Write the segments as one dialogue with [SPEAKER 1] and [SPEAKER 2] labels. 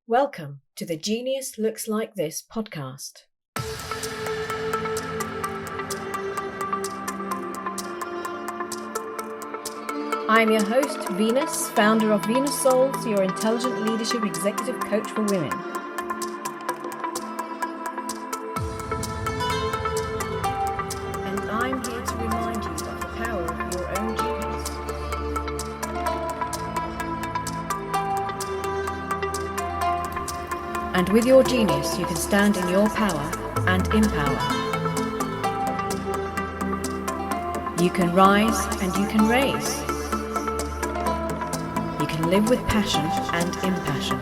[SPEAKER 1] Welcome to the Genius Looks Like This podcast. I'm your host, Venus, founder of Venus Souls, your intelligent leadership executive coach for women. And I'm here to remind you of the power of your own genius. And with your genius, you can stand in your power and empower. You can rise and you can raise. You can live with passion and impassion.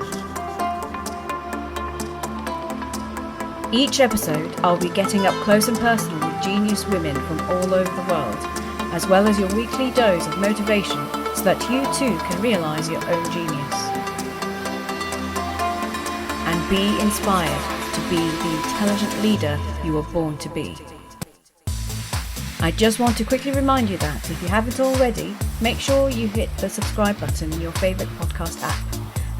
[SPEAKER 1] Each episode, I'll be getting up close and personal with genius women from all over the world, as well as your weekly dose of motivation so that you too can realize your own genius. And be inspired to be the intelligent leader you were born to be. I just want to quickly remind you that if you haven't already, make sure you hit the subscribe button in your favorite podcast app.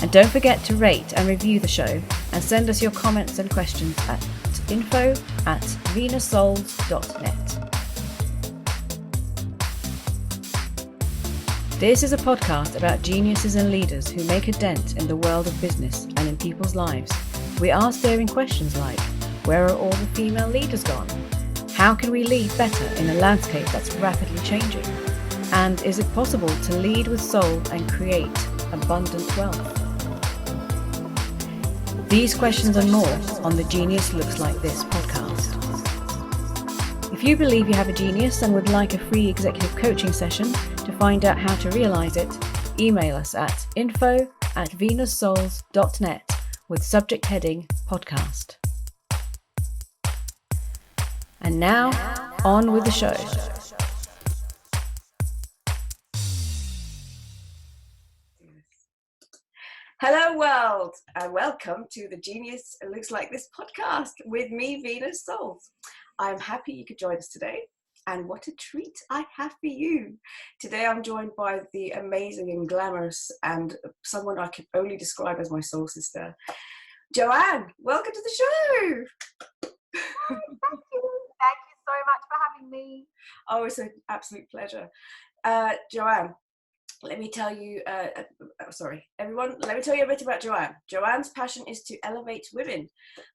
[SPEAKER 1] And don't forget to rate and review the show and send us your comments and questions at info@venussouls.net. This is a podcast about geniuses and leaders who make a dent in the world of business and in people's lives. We ask daring questions like, where are all the female leaders gone? How can we lead better in a landscape that's rapidly changing? And is it possible to lead with soul and create abundant wealth? These questions and more on the Genius Looks Like This podcast. If you believe you have a genius and would like a free executive coaching session to find out how to realize it, email us at info@venussouls.net with subject heading podcast. And now, on with the show. Hello world, and welcome to the Genius Looks Like This podcast with me, Venus Souls. I'm happy you could join us today, and what a treat I have for you. Today I'm joined by the amazing and glamorous and someone I can only describe as my soul sister, Joanne. Welcome to the show.
[SPEAKER 2] Thank you so much for having me.
[SPEAKER 1] Oh, it's an absolute pleasure. Joanne, let me tell you, everyone, let me tell you a bit about Joanne. Joanne's passion is to elevate women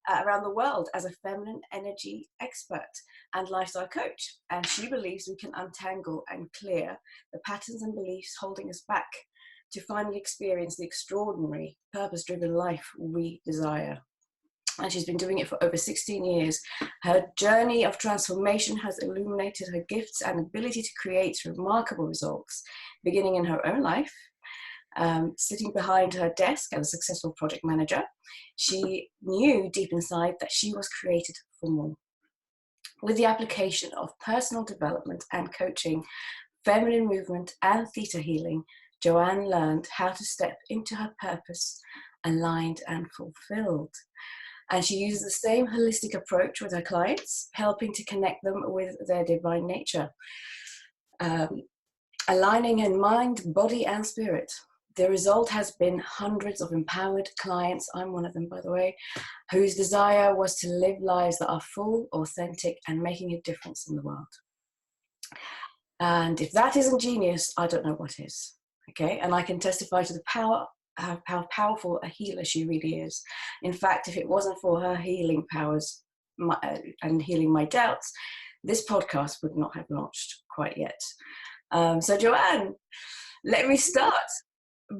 [SPEAKER 1] around the world as a feminine energy expert and lifestyle coach. And she believes we can untangle and clear the patterns and beliefs holding us back to finally experience the extraordinary, purpose-driven life we desire. And she's been doing it for over 16 years. Her journey of transformation has illuminated her gifts and ability to create remarkable results, beginning in her own life. Sitting behind her desk as a successful project manager, she knew deep inside that she was created for more. With the application of personal development and coaching, feminine movement and theta healing, Joanne learned how to step into her purpose, aligned and fulfilled. And she uses the same holistic approach with her clients, helping to connect them with their divine nature, aligning in mind, body, and spirit. The result has been hundreds of empowered clients, I'm one of them, by the way, whose desire was to live lives that are full, authentic, and making a difference in the world. And if that isn't genius, I don't know what is. Okay, and I can testify to the power, how powerful a healer she really is. In fact, if it wasn't for her healing powers and healing my doubts, this podcast would not have launched quite yet. So Joanne, let me start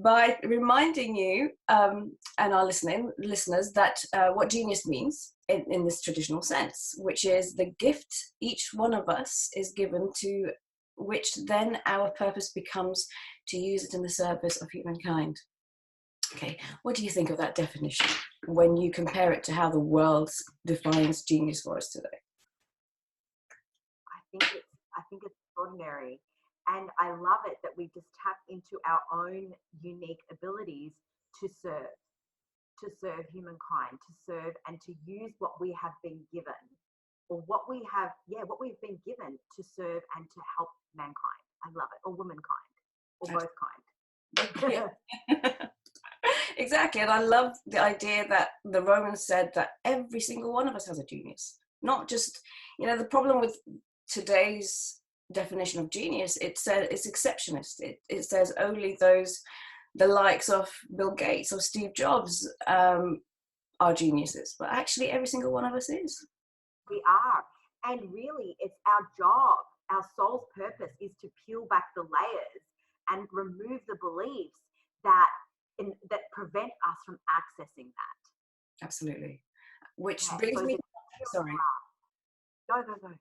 [SPEAKER 1] by reminding you and our listeners that what genius means in this traditional sense, which is the gift each one of us is given to, which then our purpose becomes to use it in the service of humankind. Okay, what do you think of that definition when you compare it to how the world defines genius for us today?
[SPEAKER 2] I think it's extraordinary, and I love it that we just tap into our own unique abilities to serve humankind, to serve and to use what we have been given, or what we've been given to serve and to help mankind. I love it, or womankind, or both kind.
[SPEAKER 1] Exactly. And I love the idea that the Romans said that every single one of us has a genius. Not just, the problem with today's definition of genius, it says it's exceptionist. It says only those, the likes of Bill Gates or Steve Jobs, are geniuses. But actually, every single one of us is.
[SPEAKER 2] We are. And really, it's our job, our soul's purpose is to peel back the layers and remove the beliefs that that prevent us from accessing that.
[SPEAKER 1] Absolutely. Which
[SPEAKER 2] Yeah.
[SPEAKER 1] brings
[SPEAKER 2] So
[SPEAKER 1] me, sorry,
[SPEAKER 2] go.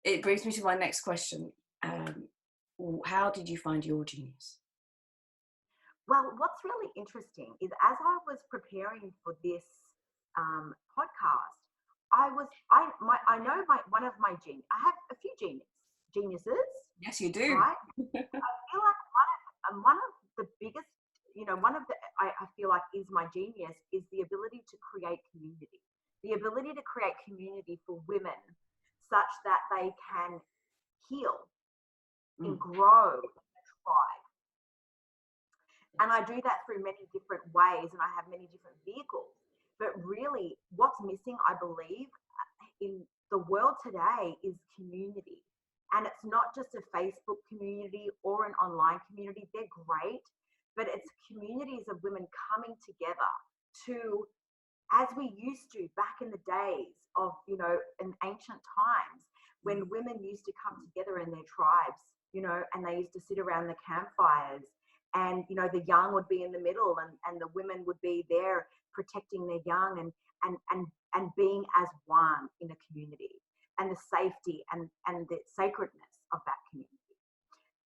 [SPEAKER 1] it brings me to my next question. How did you find your genius?
[SPEAKER 2] Well, what's really interesting is as I was preparing for this podcast, I know one of my I have a few geniuses,
[SPEAKER 1] Yes, you do.
[SPEAKER 2] right? I feel like one of the biggest, one of the I feel like is my genius is the ability to create community, the ability to create community for women, such that they can heal and grow in a tribe. And I do that through many different ways, and I have many different vehicles. But really, what's missing, I believe, in the world today is community. And it's not just a Facebook community or an online community. They're great, but it's communities of women coming together to, as we used to back in the days of, in ancient times, when women used to come together in their tribes, and they used to sit around the campfires, and the young would be in the middle, and the women would be there protecting their young, and being as one in a community, and the safety and the sacredness of that community.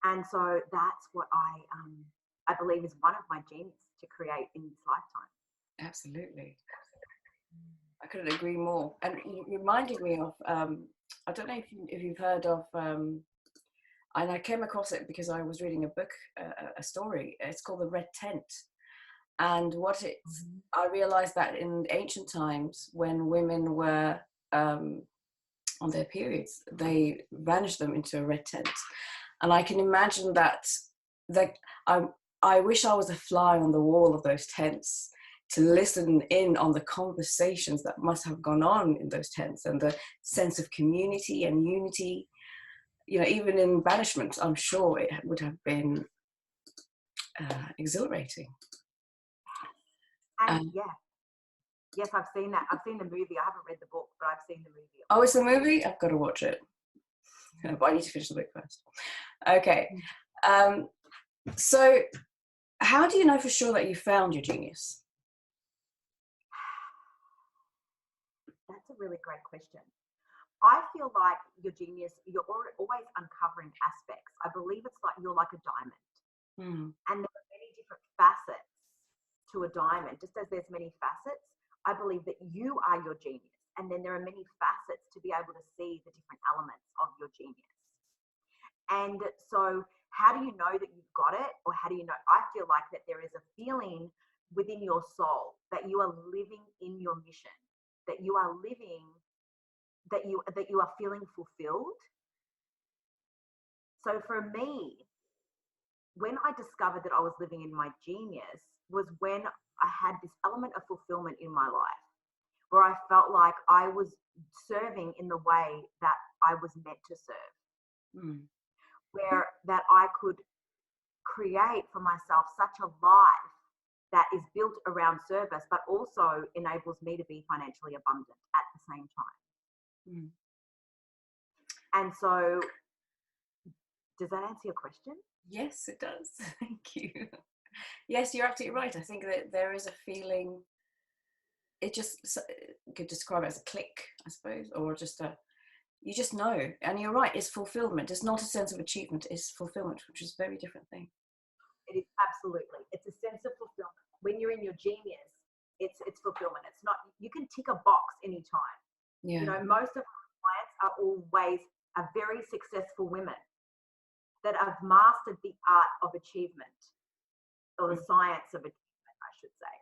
[SPEAKER 2] And so that's what I believe is one of my genius to create in this lifetime.
[SPEAKER 1] Absolutely. I couldn't agree more. And you reminded me of, I don't know if you've heard of, and I came across it because I was reading a book, a story. It's called The Red Tent. And I realized that in ancient times, when women were on their periods, they vanished them into a red tent. And I can imagine that I wish I was a fly on the wall of those tents to listen in on the conversations that must have gone on in those tents, and the sense of community and unity. Even in banishment, I'm sure it would have been exhilarating.
[SPEAKER 2] And yes, I've seen that. I've seen the movie. I haven't read the book, but I've seen the movie.
[SPEAKER 1] Oh, it's a movie? I've got to watch it. But I need to finish the book first. Okay. So how do you know for sure that you found your genius?
[SPEAKER 2] That's a really great question. I feel like your genius, you're always uncovering aspects. I believe it's like you're like a diamond. And there are many different facets to a diamond. Just as there's many facets, I believe that you are your genius. And then there are many facets to be able to see the different elements of your genius. And so how do you know that you've got it? Or how do you know? I feel like that there is a feeling within your soul that you are living in your mission, that you are living, that you are feeling fulfilled. So for me, when I discovered that I was living in my genius was when I had this element of fulfillment in my life, where I felt like I was serving in the way that I was meant to serve, where that I could create for myself such a life that is built around service, but also enables me to be financially abundant at the same time. And so, does that answer your question?
[SPEAKER 1] Yes, it does. Thank you. Yes, you're absolutely right. I think that there is a feeling, it just could describe it as a click, I suppose, or just you just know. And you're right, it's fulfillment. It's not a sense of achievement, it's fulfillment, which is a very different thing.
[SPEAKER 2] It is absolutely. It's a sense of fulfillment. When you're in your genius, it's fulfillment. It's not, you can tick a box anytime.
[SPEAKER 1] Yeah.
[SPEAKER 2] Most of my clients are very successful women that have mastered the art of achievement, or the science of achievement, I should say.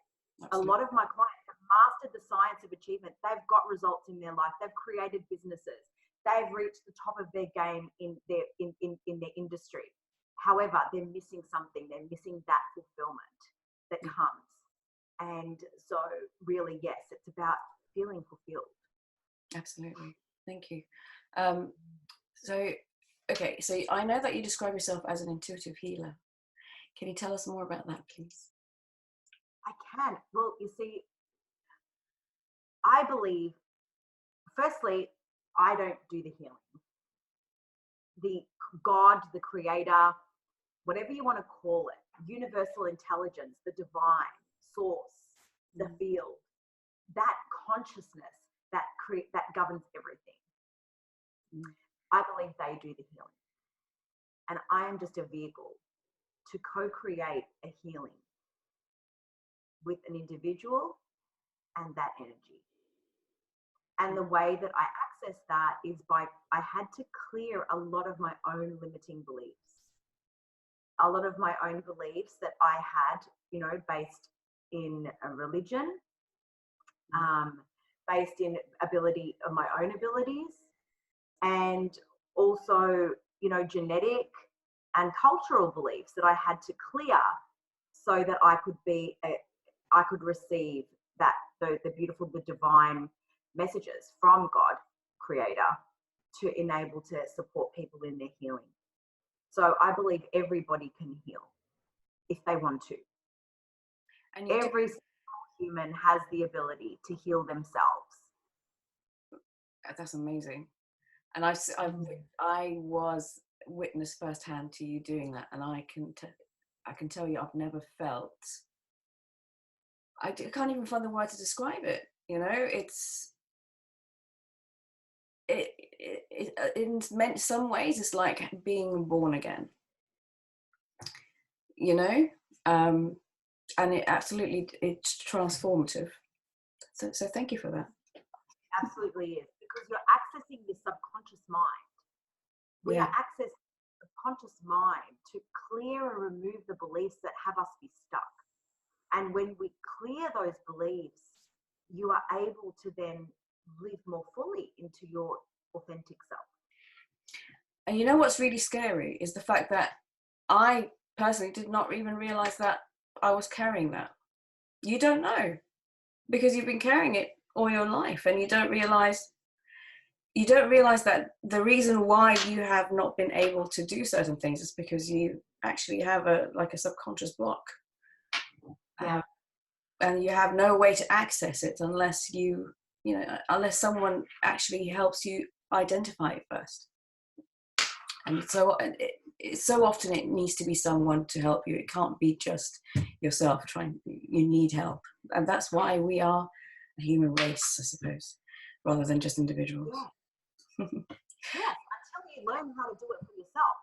[SPEAKER 2] Absolutely. A lot of my clients have mastered the science of achievement. They've got results in their life. They've created businesses. They've reached the top of their game in their industry. However, they're missing something. They're missing that fulfillment that comes. And so really, yes, it's about feeling fulfilled.
[SPEAKER 1] Absolutely. Thank you. So, okay, so I know that you describe yourself as an intuitive healer. Can you tell us more about that, please?
[SPEAKER 2] I can. Well, you see, I believe, firstly, I don't do the healing. The God, the creator, whatever you want to call it, universal intelligence, the divine source, the field, that consciousness that governs everything. I believe they do the healing. And I am just a vehicle to co-create a healing with an individual and that energy. And the way that I access that is by, I had to clear a lot of my own limiting beliefs. A lot of my own beliefs that I had, you know, based in a religion, based in ability of my own abilities, and also, you know, genetic and cultural beliefs that I had to clear so that I could be, I could receive that, the beautiful, the divine messages from God, creator, to enable to support people in their healing. So I believe everybody can heal if they want to. And every single human has the ability to heal themselves.
[SPEAKER 1] That's amazing. And I was witness firsthand to you doing that, and I can tell you, I've never felt. I can't even find the word to describe it. You know, in some ways, it's like being born again. You know, and it absolutely, it's transformative. So thank you for that.
[SPEAKER 2] Absolutely is, because you're accessing your subconscious mind. We are accessing the conscious mind to clear and remove the beliefs that have us be stuck. And when we clear those beliefs, you are able to then live more fully into your authentic self.
[SPEAKER 1] And you know what's really scary is the fact that I personally did not even realize that I was carrying that. You don't know, because you've been carrying it all your life, and you don't realize that the reason why you have not been able to do certain things is because you actually have a subconscious block. And you have no way to access it unless unless someone actually helps you identify it first. And so so often it needs to be someone to help you. It can't be just yourself you need help. And that's why we are a human race, I suppose, rather than just individuals.
[SPEAKER 2] Yes, until you learn how to do it for yourself.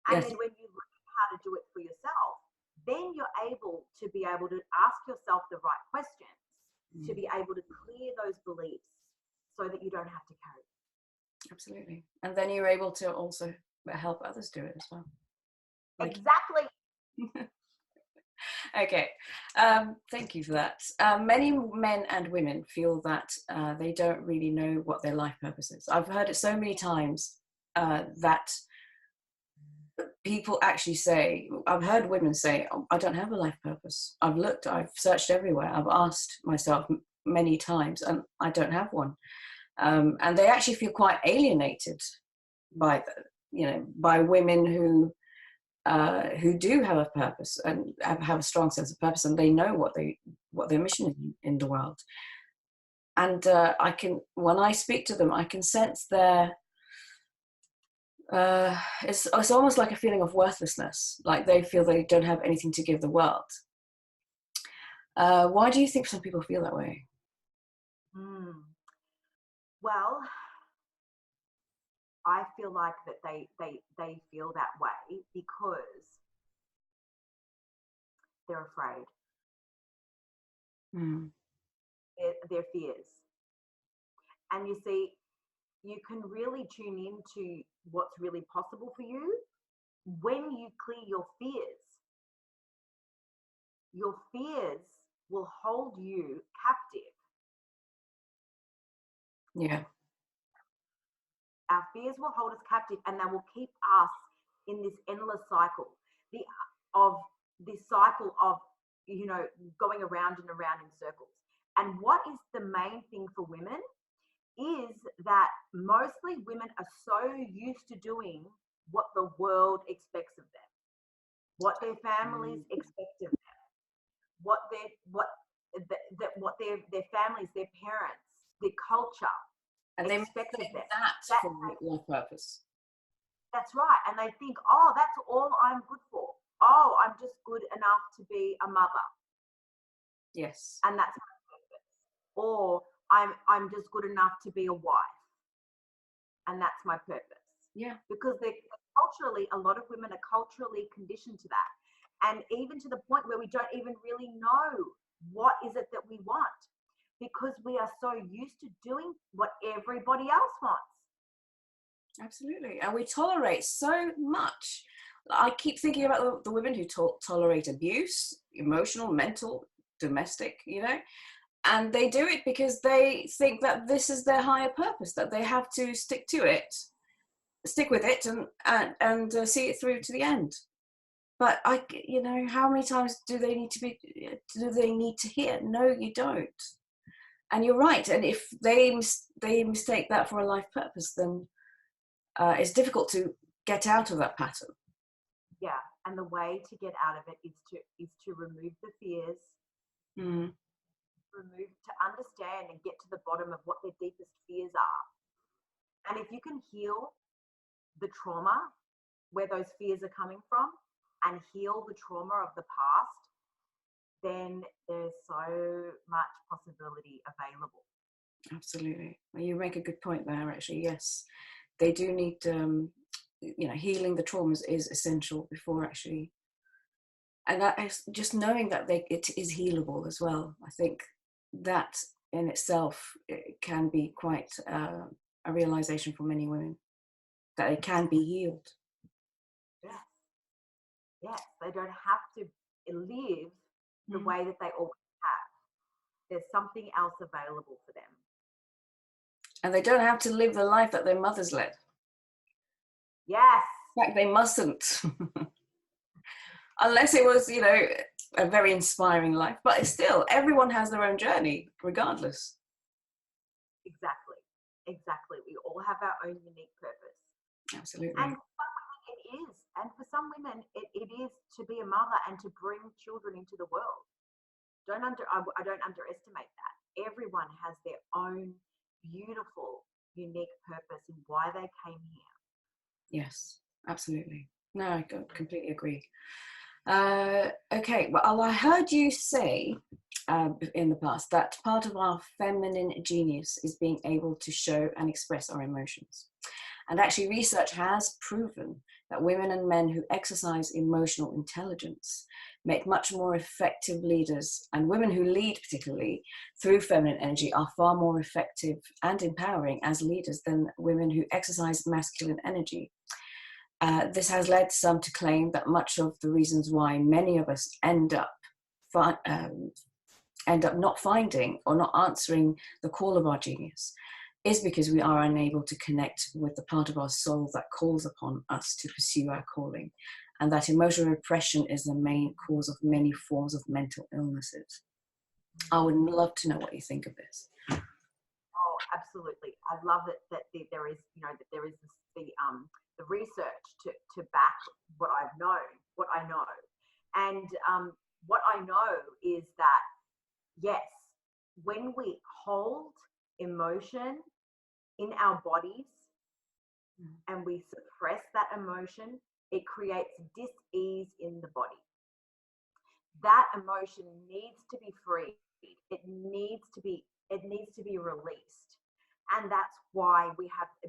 [SPEAKER 2] And then when you learn how to do it for yourself, then you're able to ask yourself the right questions, to be able to clear those beliefs so that you don't have to carry them.
[SPEAKER 1] Absolutely. And then you're able to also help others do it as well.
[SPEAKER 2] Exactly.
[SPEAKER 1] Okay. Thank you for that. Many men and women feel that they don't really know what their life purpose is. I've heard it so many times that people actually say, I've heard women say, oh, I don't have a life purpose. I've looked, I've searched everywhere. I've asked myself many times and I don't have one. And they actually feel quite alienated by women who do have a purpose and have a strong sense of purpose, and they know what their mission is in the world. And when I speak to them, I can sense their it's almost like a feeling of worthlessness, like they feel they don't have anything to give the world. Why do you think some people feel that way?
[SPEAKER 2] Well, I feel like that they feel that way because they're afraid. Their fears. And you see, you can really tune into what's really possible for you when you clear your fears. Your fears will hold you captive.
[SPEAKER 1] Yeah.
[SPEAKER 2] Our fears will hold us captive, and they will keep us in this endless cycle. This cycle of going around and around in circles. And what is the main thing for women is that mostly women are so used to doing what the world expects of them, what their families expect of them, what their families, their parents, their culture
[SPEAKER 1] And they
[SPEAKER 2] expect of them.
[SPEAKER 1] that's for life purpose.
[SPEAKER 2] That's right. And they think, oh, that's all I'm good for. Oh, I'm just good enough to be a mother.
[SPEAKER 1] Yes.
[SPEAKER 2] And that's my purpose. Or I'm just good enough to be a wife. And that's my purpose.
[SPEAKER 1] Yeah.
[SPEAKER 2] Because a lot of women are culturally conditioned to that. And even to the point where we don't even really know what is it that we want, because we are so used to doing what everybody else wants.
[SPEAKER 1] Absolutely. And we tolerate so much. I keep thinking about the women who tolerate abuse, emotional, mental, domestic, and they do it because they think that this is their higher purpose, that they have to stick with it and see it through to the end. But how many times do they need to hear? No, you don't. And you're right. And if they mistake that for a life purpose, then it's difficult to get out of that pattern.
[SPEAKER 2] Yeah, and the way to get out of it is to remove the fears, to understand and get to the bottom of what their deepest fears are. And if you can heal the trauma where those fears are coming from and heal the trauma of the past, then there's so much possibility available.
[SPEAKER 1] Absolutely. Well, you make a good point there, actually. Yes, they do need, healing the traumas is essential before actually, and that is just knowing that it is healable as well. I think that in itself it can be quite a realization for many women that it can be healed.
[SPEAKER 2] Yes, they don't have to live the way that they always have. There's something else available for them.
[SPEAKER 1] And they don't have to live the life that their mothers led.
[SPEAKER 2] Yes.
[SPEAKER 1] In fact, they mustn't. Unless it was, a very inspiring life. But it's still, everyone has their own journey, regardless.
[SPEAKER 2] Exactly. We all have our own unique purpose.
[SPEAKER 1] Absolutely.
[SPEAKER 2] And for some women it is. And for some women, it is to be a mother and to bring children into the world. I don't underestimate that. Everyone has their own beautiful, unique purpose in why they came here.
[SPEAKER 1] Yes, absolutely. No, I completely agree. Okay, well, I heard you say in the past that part of our feminine genius is being able to show and express our emotions. And actually, research has proven that women and men who exercise emotional intelligence make much more effective leaders, and women who lead particularly through feminine energy are far more effective and empowering as leaders than women who exercise masculine energy. This has led some to claim that much of the reasons why many of us end up not finding or not answering the call of our genius is because we are unable to connect with the part of our soul that calls upon us to pursue our calling, and that emotional repression is the main cause of many forms of mental illnesses. I would love to know what you think of this.
[SPEAKER 2] Oh, absolutely. I love it that there is, the research to back what I know. And what I know is that, yes, when we hold emotion in our bodies and we suppress that emotion, it creates dis-ease in the body. That emotion needs to be freed. It needs to be released. And that's why we have I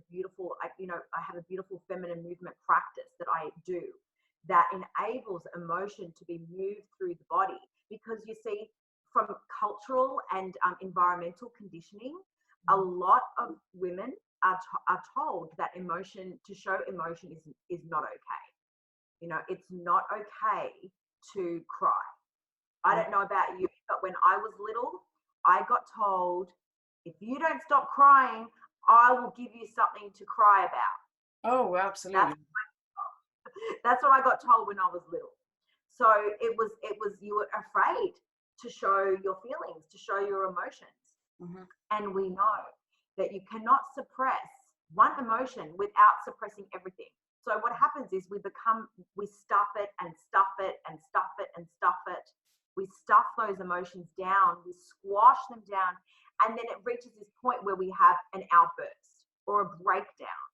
[SPEAKER 2] have a beautiful feminine movement practice that I do that enables emotion to be moved through the body. Because you see, from cultural and environmental conditioning, a lot of women are told that to show emotion is not okay. It's not okay to cry. I don't know about you, but when I was little, I got told, if you don't stop crying, I will give you something to cry about.
[SPEAKER 1] Oh, absolutely.
[SPEAKER 2] That's what I got told when I was little. So it was you were afraid to show your feelings, to show your emotions.
[SPEAKER 1] Mm-hmm.
[SPEAKER 2] And we know that you cannot suppress one emotion without suppressing everything. So what happens is we stuff it and stuff it and stuff it and stuff it. We stuff those emotions down, we squash them down, and then it reaches this point where we have an outburst or a breakdown.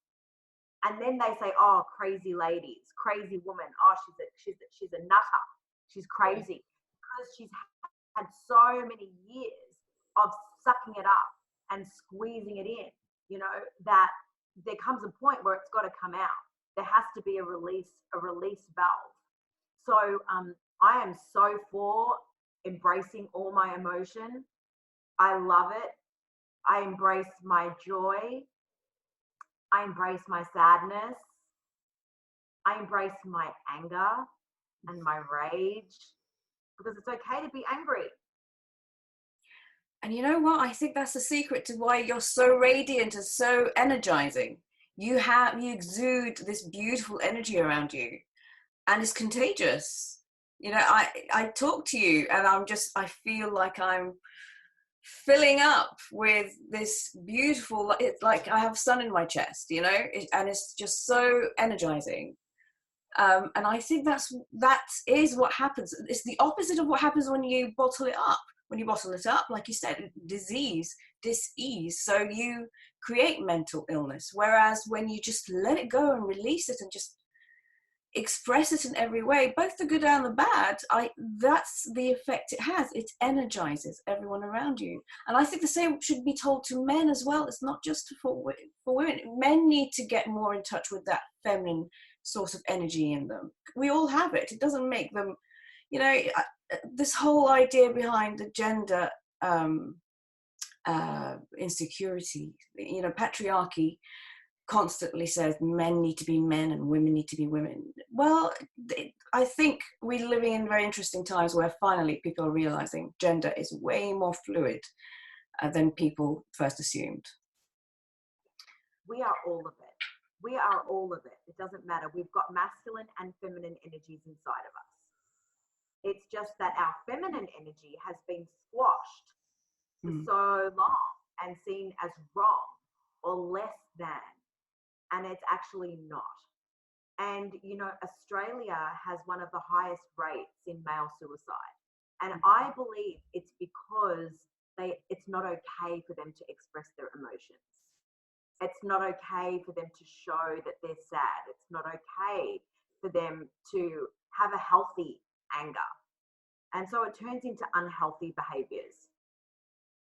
[SPEAKER 2] And then they say, oh, crazy ladies, crazy woman. Oh, she's a nutter. She's crazy. Because she's had so many years of sucking it up and squeezing it in, you know, that there comes a point where it's got to come out. There has to be a release valve. So I am so for embracing all my emotion. I love it. I embrace my joy. I embrace my sadness. I embrace my anger and my rage, because it's okay to be angry.
[SPEAKER 1] And you know what? I think that's the secret to why you're so radiant and so energizing. You exude this beautiful energy around you, and it's contagious. You know, I talk to you and I feel like I'm filling up with this beautiful, it's like I have sun in my chest, you know, and it's just so energizing. And I think that is what happens. It's the opposite of what happens when you bottle it up. When you bottle it up, like you said, disease, dis-ease. So you create mental illness. Whereas when you just let it go and release it and just express it in every way, both the good and the bad, that's the effect it has. It energizes everyone around you. And I think the same should be told to men as well. It's not just for women. Men need to get more in touch with that feminine source of energy in them. We all have it. It doesn't make them, you know, this whole idea behind the gender insecurity, you know, patriarchy constantly says men need to be men and women need to be women. Well, I think we're living in very interesting times where finally people are realizing gender is way more fluid than people first assumed.
[SPEAKER 2] We are all of it. We are all of it. It doesn't matter. We've got masculine and feminine energies inside of us. It's just that our feminine energy has been squashed for so long and seen as wrong or less than. And it's actually not. And, you know, Australia has one of the highest rates in male suicide. And I believe it's because it's not okay for them to express their emotions. It's not okay for them to show that they're sad. It's not okay for them to have a healthy anger. And so it turns into unhealthy behaviors.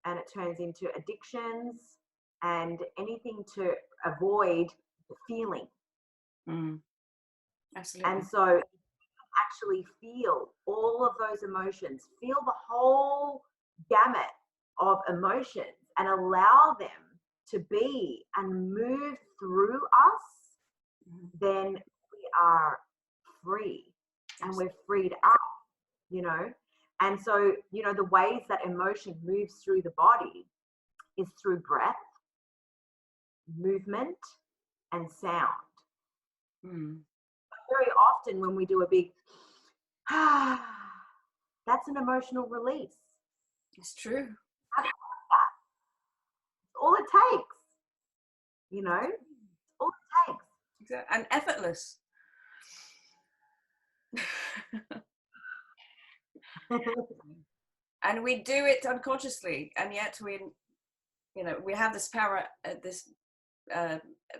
[SPEAKER 2] And it turns into addictions and anything to avoid the feeling.
[SPEAKER 1] Absolutely.
[SPEAKER 2] And so actually feel all of those emotions, feel the whole gamut of emotions and allow them to be and move through us, then we are free and we're freed up, you know. And so, you know, the ways that emotion moves through the body is through breath, movement, and sound. Very often when we do a big that's an emotional release.
[SPEAKER 1] It's true.
[SPEAKER 2] That's all it takes, you know. All it takes.
[SPEAKER 1] Exactly. And effortless. And we do it unconsciously, and yet we have this power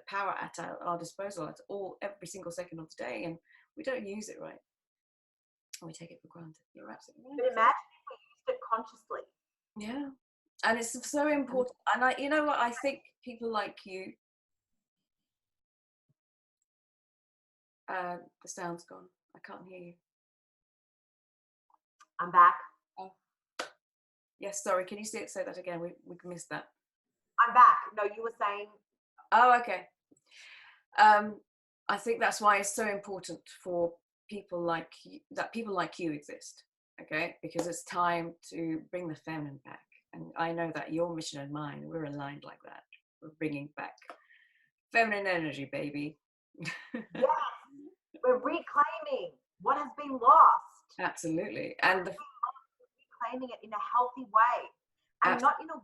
[SPEAKER 1] power at our disposal at every single second of the day, and we don't use it right. We take it for granted. You're absolutely right.
[SPEAKER 2] But imagine if we used it consciously.
[SPEAKER 1] Yeah, and it's so important. And you know what? I think people like you. The sound's gone. I can't hear you.
[SPEAKER 2] I'm back.
[SPEAKER 1] Oh. Yes, sorry. Can you say that again? We missed that.
[SPEAKER 2] I'm back. No, you were saying.
[SPEAKER 1] Oh, okay. I think that's why it's so important for people like you exist. Okay, because it's time to bring the feminine back, and I know that your mission and mine, we're aligned like that. We're bringing back feminine energy, baby.
[SPEAKER 2] Yes, we're reclaiming what has been lost.
[SPEAKER 1] Absolutely.
[SPEAKER 2] And
[SPEAKER 1] And
[SPEAKER 2] reclaiming it in a healthy way, and not in a way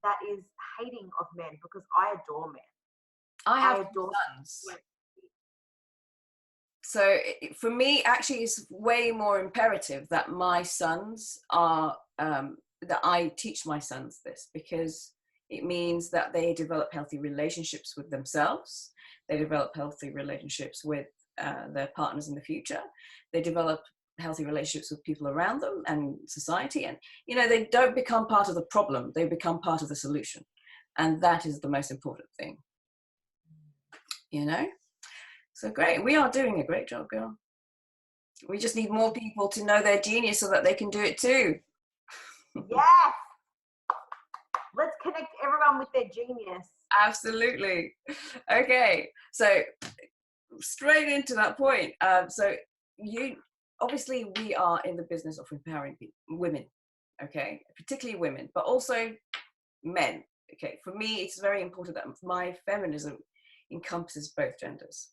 [SPEAKER 2] that is hating of men, because I adore men.
[SPEAKER 1] I
[SPEAKER 2] I
[SPEAKER 1] have two
[SPEAKER 2] adore
[SPEAKER 1] sons.
[SPEAKER 2] men.
[SPEAKER 1] So for me, actually, it's way more imperative that my sons are, that I teach my sons this, because it means that they develop healthy relationships with themselves. They develop healthy relationships with their partners in the future. They develop healthy relationships with people around them and society. And, you know, they don't become part of the problem, they become part of the solution. And that is the most important thing, you know? So great. We are doing a great job, girl. We just need more people to know their genius so that they can do it too.
[SPEAKER 2] Yes. Let's connect everyone with their genius.
[SPEAKER 1] Absolutely. Okay. So straight into that point. So you, obviously we are in the business of empowering women, okay, particularly women, but also men. Okay. For me, it's very important that my feminism encompasses both genders,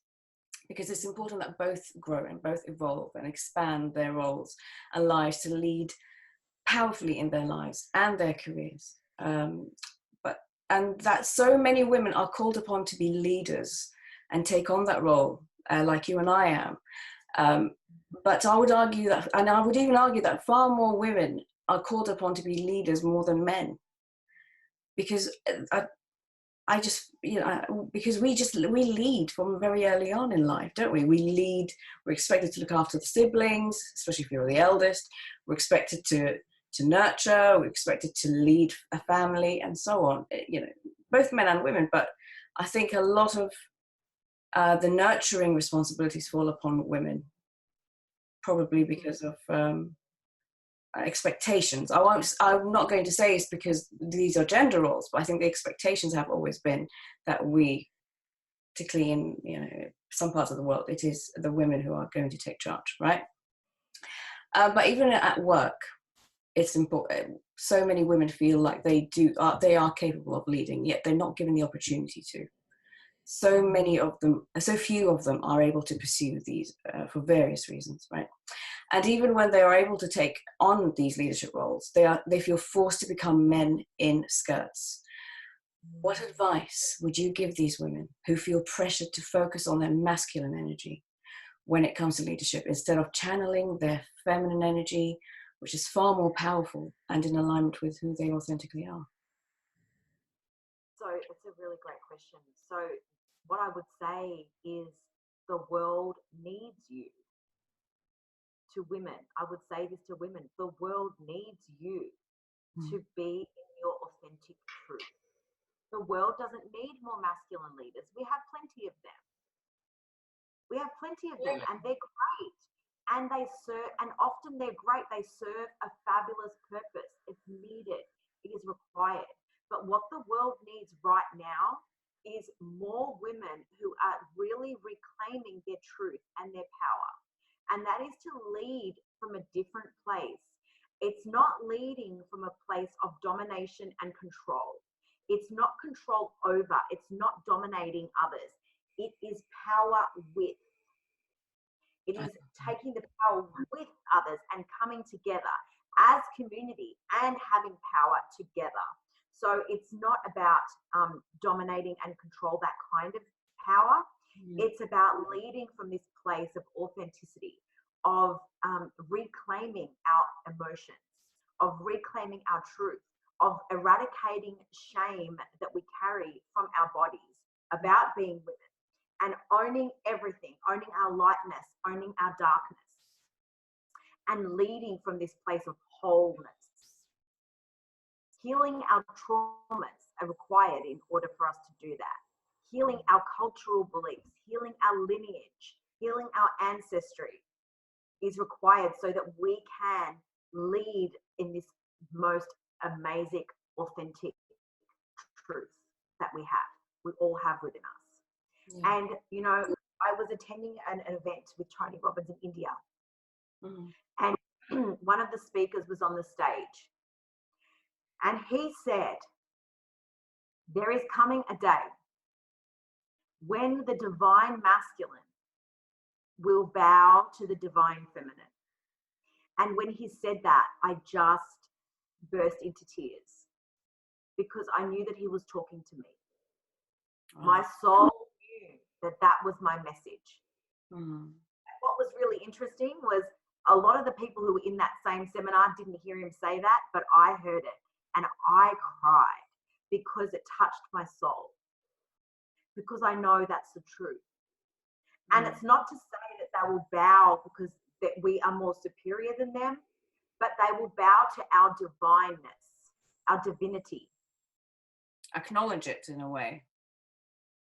[SPEAKER 1] because it's important that both grow and both evolve and expand their roles and lives to lead powerfully in their lives and their careers. And that so many women are called upon to be leaders and take on that role, like you and I am. But I would argue that, and I would even argue that far more women are called upon to be leaders more than men, because I just, you know, because we lead from very early on in life, don't we? We lead, we're expected to look after the siblings, especially if you're the eldest. We're expected to nurture, we're expected to lead a family and so on, you know, both men and women. But I think a lot of the nurturing responsibilities fall upon women, probably because of expectations. I'm not going to say it's because these are gender roles, but I think the expectations have always been that we, particularly in, you know, some parts of the world, it is the women who are going to take charge, right? But even at work, it's important. So many women feel like they are capable of leading, yet they're not given the opportunity to. So many of them, so few of them are able to pursue these for various reasons, right? And even when they are able to take on these leadership roles, they feel forced to become men in skirts. What advice would you give these women who feel pressured to focus on their masculine energy when it comes to leadership, instead of channeling their feminine energy, which is far more powerful and in alignment with who they authentically are?
[SPEAKER 2] So it's a really great question. So what I would say is the world needs you. To women, I would say this to women: the world needs you to be in your authentic truth. The world doesn't need more masculine leaders. We have plenty of them. We have plenty of them, and they're great. And they serve, and often they're great. They serve a fabulous purpose. It's needed, it is required. But what the world needs right now is more women who are really reclaiming their truth and their power. And that is to lead from a different place. It's not leading from a place of domination and control. It's not control over, it's not dominating others. It is power with. It is taking the power with others and coming together as community and having power together. So it's not about dominating and control, that kind of power. It's about leading from this place of authenticity, of reclaiming our emotions, of reclaiming our truth, of eradicating shame that we carry from our bodies about being women, and owning everything, owning our lightness, owning our darkness, and leading from this place of wholeness. Healing our traumas are required in order for us to do that. Healing our cultural beliefs, healing our lineage, healing our ancestry is required so that we can lead in this most amazing, authentic truth that we have. We all have within us. Yeah. And, you know, I was attending an event with Tony Robbins in India. And one of the speakers was on the stage. And he said, there is coming a day when the divine masculine will bow to the divine feminine. And when he said that, I just burst into tears because I knew that he was talking to me. My soul knew that that was my message. What was really interesting was a lot of the people who were in that same seminar didn't hear him say that, but I heard it and I cried because it touched my soul, because I know that's the truth. And it's not to say that they will bow because that we are more superior than them, but they will bow to our divineness, our divinity.
[SPEAKER 1] Acknowledge it in a way,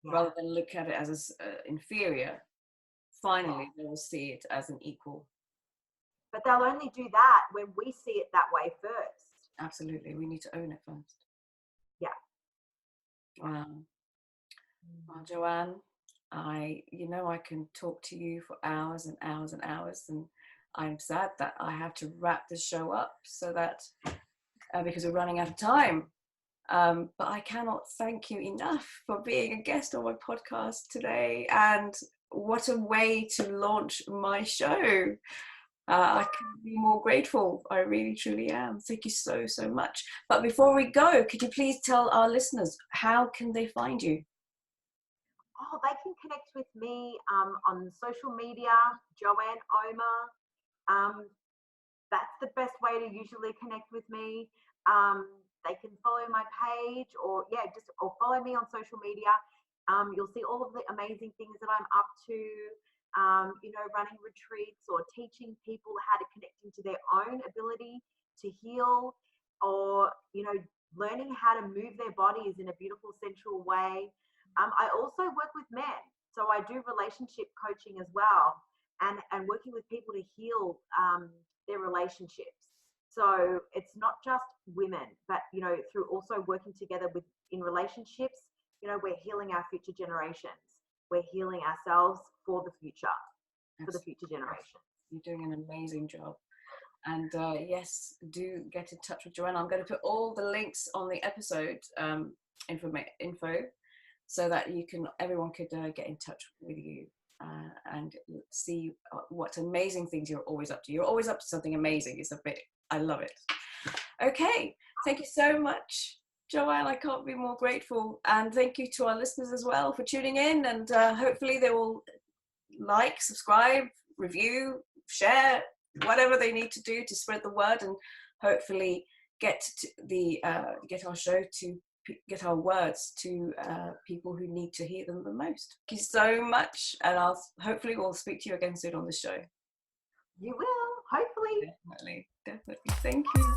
[SPEAKER 1] rather than look at it as inferior. Finally, they will see it as an equal.
[SPEAKER 2] But they'll only do that when we see it that way first.
[SPEAKER 1] Absolutely. We need to own it first.
[SPEAKER 2] Yeah.
[SPEAKER 1] Wow. Well, Joanne, I can talk to you for hours and hours and hours, and I'm sad that I have to wrap this show up so that because we're running out of time. But I cannot thank you enough for being a guest on my podcast today, and what a way to launch my show. I couldn't be more grateful. I really, truly am. Thank you so, so much. But before we go, could you please tell our listeners, how can they find you?
[SPEAKER 2] Oh, they can connect with me on social media, Joanne Omer. That's the best way to usually connect with me. They can follow my page or follow me on social media. You'll see all of the amazing things that I'm up to, running retreats or teaching people how to connect into their own ability to heal, or, learning how to move their bodies in a beautiful, sensual way. I also work with men. So I do relationship coaching as well, and working with people to heal their relationships. So it's not just women, but, through also working together in relationships, we're healing our future generations. We're healing ourselves for the future, for the future generations.
[SPEAKER 1] You're doing an amazing job. And yes, do get in touch with Joanne. I'm going to put all the links on the episode info so that everyone could get in touch with you and see what amazing things you're always up to. You're always up to something amazing. I love it. Okay, thank you so much, Joanne. I can't be more grateful. And thank you to our listeners as well for tuning in. And hopefully they will like, subscribe, review, share, whatever they need to do to spread the word, and hopefully get our show to get our words to people who need to hear them the most. Thank you so much, and hopefully we'll speak to you again soon on the show.
[SPEAKER 2] You will, hopefully.
[SPEAKER 1] Definitely. Thank you.